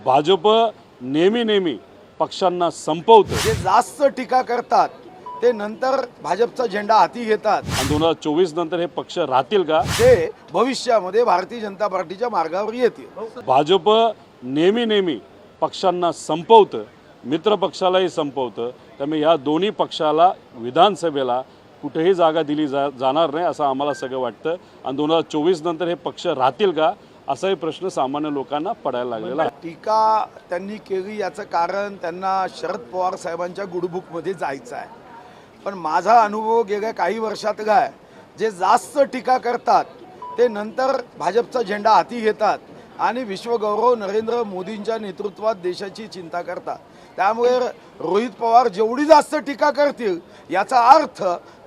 भाजप नेहमी पक्षांना संपवतं। जे जास्त टीका करतात ते नंतर भाजपचा झेंडा हाती घेतात। 2024 नंतर हे पक्ष राहतील का? ते भविष्यामध्ये भारतीय जनता पार्टीच्या मार्गावर येतील। भाजप नेहमी पक्षांना संपवतं, मित्र पक्षालाही संपवतं। त्यामुळे या दोन्ही पक्षाला विधानसभेला कुठेही जागा दिली जाणार नाही असं आम्हाला सगळं वाटतं। आणि 2024 नंतर हे पक्ष राहतील का असाही प्रश्न सामान्य लोकांना पडायला लागलेला आहे। टीका त्यांनी केली याचं कारण त्यांना शरद पवार साहेबांच्या गुडबुकमध्ये जायचं आहे। पण माझा अनुभव गेल्या काही वर्षात काय, जे जास्त टीका करतात ते नंतर भाजपचा झेंडा हाती घेतात आणि विश्वगौरव नरेंद्र मोदींच्या नेतृत्वात देशाची चिंता करतात। त्यामुळे रोहित पवार जेवढी जास्त टीका करतील याचा अर्थ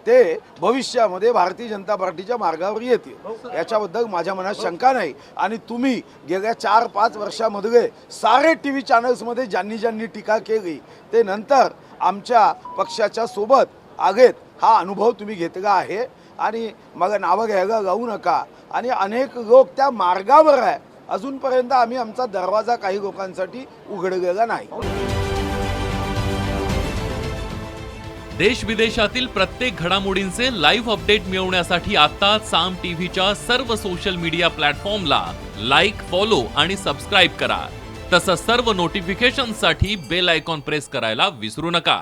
ते भविष्यामध्ये भारतीय जनता पार्टीच्या मार्गावर येतील याच्याबद्दल माझ्या मनात शंका नाही। आणि तुम्ही गेल्या 4-5 वर्षामध्ये सारे टीव्ही चॅनल्समध्ये ज्यांनी टीका केली ते नंतर आमच्या पक्षाच्या सोबत आगेत हा अनुभव तुम्ही घेतला आहे। आणि मग नावं घ्यायला जाऊ नका। आणि अनेक लोक त्या मार्गावर आहे, अजूनपर्यंत आम्ही आमचा दरवाजा काही लोकांसाठी उघडलेला नाही। देश विदेशातील प्रत्येक घडामोडींचे लाईव्ह अपडेट मिळवण्यासाठी आता साम टीव्हीच्या सर्व सोशल मीडिया प्लॅटफॉर्मला लाईक, फॉलो आणि सबस्क्राईब करा। तसंच सर्व नोटिफिकेशनसाठी बेल आयकॉन प्रेस करायला विसरू नका।